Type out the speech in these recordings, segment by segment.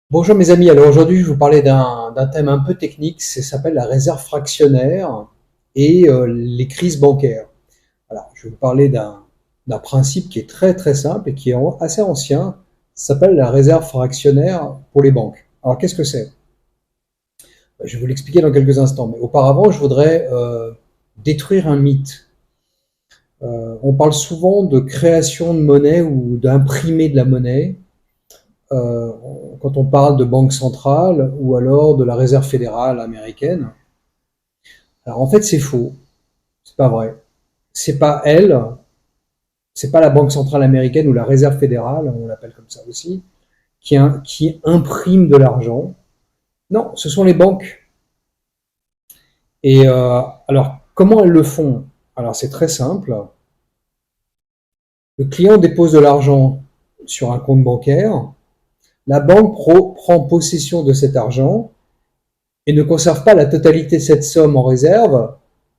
Bonjour mes amis, alors aujourd'hui je vais vous parler d'un thème un peu technique, ça s'appelle la réserve fractionnaire et les crises bancaires. Alors je vais vous parler d'un principe qui est très très simple et qui est assez ancien, ça s'appelle la réserve fractionnaire pour les banques. Alors qu'est-ce que c'est? Je vais vous l'expliquer dans quelques instants, mais auparavant je voudrais détruire un mythe. On parle souvent de création de monnaie ou d'imprimer de la monnaie euh, quand on parle de banque centrale ou alors de la réserve fédérale américaine. Alors en fait, c'est faux. C'est pas vrai. C'est pas elle, c'est pas la banque centrale américaine ou la réserve fédérale, on l'appelle comme ça aussi, qui imprime de l'argent. Non, ce sont les banques. Et alors, comment elles le font? Alors c'est très simple. Le client dépose de l'argent sur un compte bancaire. La banque prend possession de cet argent et ne conserve pas la totalité de cette somme en réserve,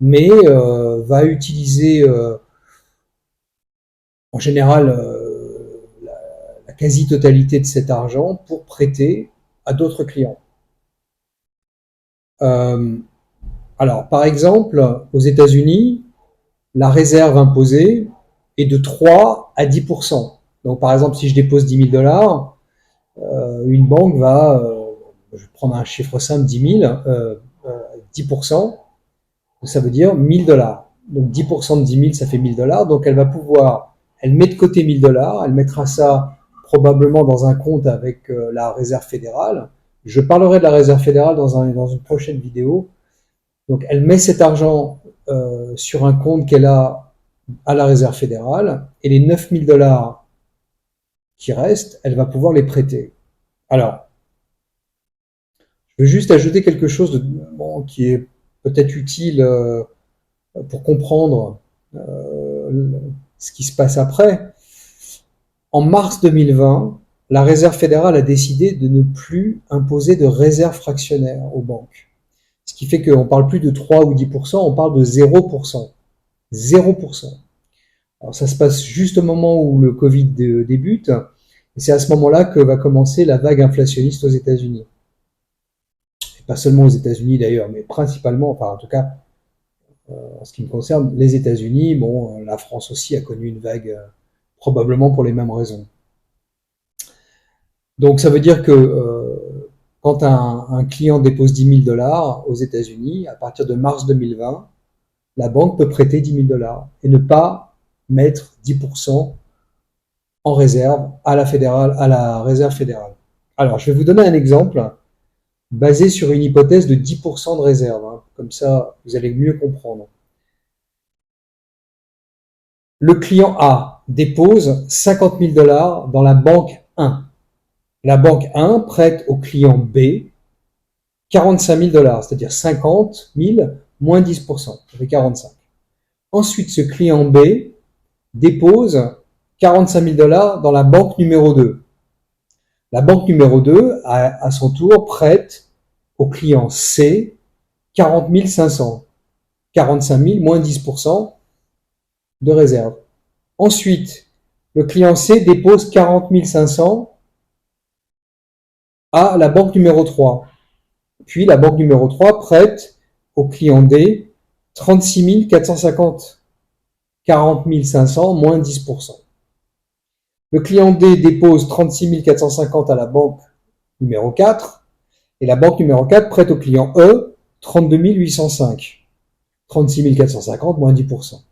mais va utiliser en général la quasi-totalité de cet argent pour prêter à d'autres clients. Euh, alors, par exemple, aux États-Unis, la réserve imposée est de 3 à 10%. Donc, par exemple, si je dépose 10 000 dollars, une banque va, je vais prendre un chiffre simple, 10 000, 10%, ça veut dire 1000 dollars. Donc 10% de 10 000, ça fait 1000 dollars. Donc elle va pouvoir, elle met de côté 1000 dollars, elle mettra ça probablement dans un compte avec la réserve fédérale. Je parlerai de la réserve fédérale dans une prochaine vidéo. Donc elle met cet argent sur un compte qu'elle a à la réserve fédérale et les 9000 dollars qui restent, elle va pouvoir les prêter. Alors, je veux juste ajouter quelque chose bon, qui est peut-être utile pour comprendre ce qui se passe après. En mars 2020, la Réserve fédérale a décidé de ne plus imposer de réserve fractionnaire aux banques. Ce qui fait qu'on ne parle plus de 3 ou 10%, on parle de 0%. 0%. Alors ça se passe juste au moment où le Covid débute, et c'est à ce moment-là que va commencer la vague inflationniste aux États-Unis. Et pas seulement aux États-Unis d'ailleurs, mais principalement, enfin en tout cas en ce qui me concerne, les États-Unis, bon, la France aussi a connu une vague probablement pour les mêmes raisons. Donc ça veut dire que quand un client dépose 10 000 dollars aux États-Unis, à partir de mars 2020, la banque peut prêter 10 000 dollars et ne pas mettre 10% en réserve à la fédérale, à la réserve fédérale. Alors je vais vous donner un exemple basé sur une hypothèse de 10% de réserve, hein. Comme ça vous allez mieux comprendre. Le client A dépose 50 000 dollars dans la banque 1. La banque 1 prête au client B 45 000 dollars, c'est-à-dire 50 000 moins 10%, ça fait 45. Ensuite, ce client B dépose 45 000 dollars dans la banque numéro 2. La banque numéro 2, à son tour, prête au client C 40 500, 45 000 moins 10% de réserve. Ensuite, le client C dépose 40 500 à la banque numéro 3. Puis la banque numéro 3 prête au client D 36 450, 40 500 moins 10%. Le client D dépose 36 450 à la banque numéro 4 et la banque numéro 4 prête au client E 32 805, 36 450 moins 10%.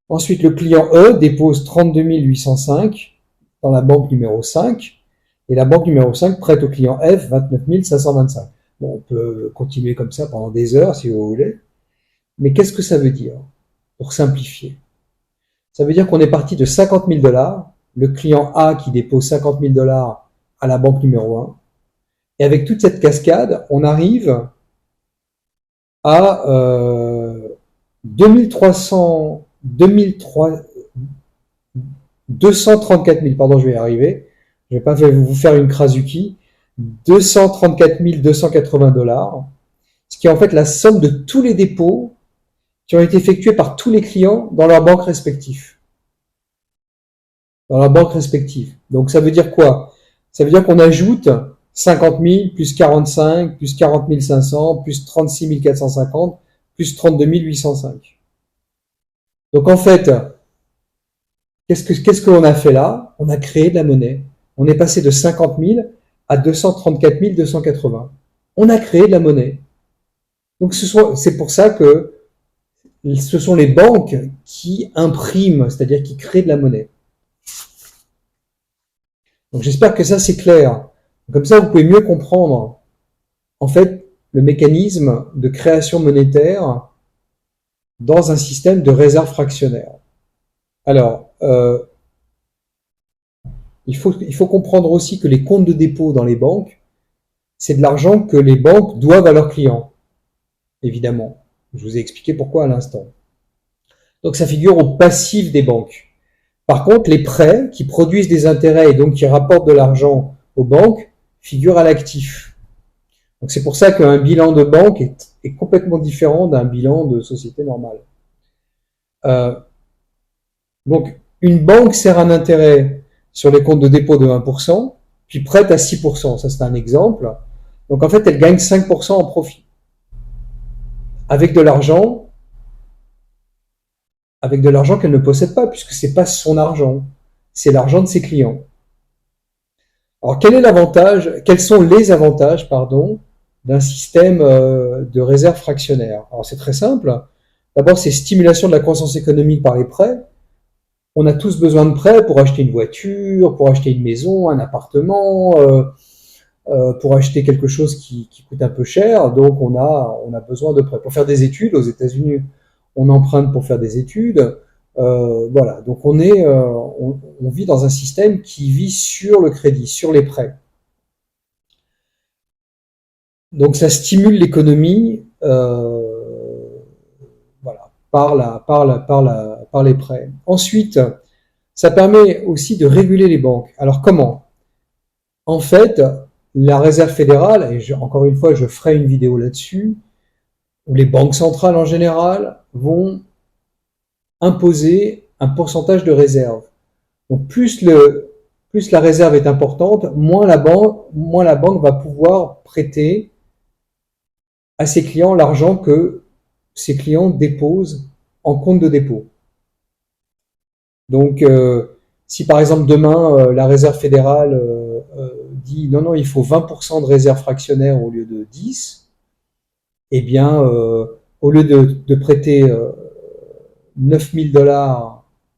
Ensuite, le client E dépose 32 805 dans la banque numéro 5 et la banque numéro 5 prête au client F 29 525. Bon, on peut continuer comme ça pendant des heures si vous voulez. Mais qu'est-ce que ça veut dire? Pour simplifier. Ça veut dire qu'on est parti de 50 000 dollars, le client A qui dépose 50 000 dollars à la banque numéro 1. Et avec toute cette cascade, on arrive à 2300, 234 000, pardon, je vais y arriver. Je vais pas vous faire une krasuki. 234 280 dollars, ce qui est en fait la somme de tous les dépôts qui ont été effectués par tous les clients dans leurs banques respectives. Dans leur banque respective. Donc ça veut dire quoi? Ça veut dire qu'on ajoute 50 000, plus 45, plus 40 500, plus 36 450, plus 32 805. Donc en fait, qu'est-ce que l'on a fait là? On a créé de la monnaie. On est passé de 50 000 à 234 280. On a créé de la monnaie. Donc c'est pour ça que ce sont les banques qui impriment, c'est-à-dire qui créent de la monnaie. Donc j'espère que ça c'est clair. Comme ça, vous pouvez mieux comprendre en fait le mécanisme de création monétaire dans un système de réserve fractionnaire. Alors, il faut comprendre aussi que les comptes de dépôt dans les banques, c'est de l'argent que les banques doivent à leurs clients, évidemment. Je vous ai expliqué pourquoi à l'instant. Donc ça figure au passif des banques. Par contre, les prêts qui produisent des intérêts et donc qui rapportent de l'argent aux banques figurent à l'actif. Donc c'est pour ça qu'un bilan de banque est complètement différent d'un bilan de société normale. Donc une banque sert un intérêt sur les comptes de dépôt de 1%, puis prête à 6%. Ça c'est un exemple. Donc en fait, elle gagne 5% en profit. Avec de l'argent qu'elle ne possède pas, puisque c'est pas son argent, c'est l'argent de ses clients. Alors quels sont les avantages, d'un système de réserve fractionnaire? Alors c'est très simple. D'abord, c'est stimulation de la croissance économique par les prêts. On a tous besoin de prêts pour acheter une voiture, pour acheter une maison, un appartement, pour acheter quelque chose qui coûte un peu cher. Donc on a besoin de prêts. Pour faire des études, aux États-Unis, on emprunte pour faire des études. Voilà, donc on vit dans un système qui vit sur le crédit, sur les prêts. Donc ça stimule l'économie, voilà, par les prêts. Ensuite, ça permet aussi de réguler les banques. Alors comment? En fait, la Réserve fédérale, et encore une fois, je ferai une vidéo là-dessus, où les banques centrales en général vont imposer un pourcentage de réserve. Donc plus la réserve est importante, moins la banque va pouvoir prêter à ses clients l'argent que ses clients déposent en compte de dépôt. Donc si par exemple demain la Réserve fédérale dit non, il faut 20% de réserve fractionnaire au lieu de 10, eh bien au lieu de prêter 9 000 $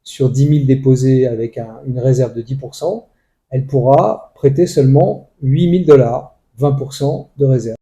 sur 10 000 déposés avec une réserve de 10%, elle pourra prêter seulement 8 000 $, 20% de réserve.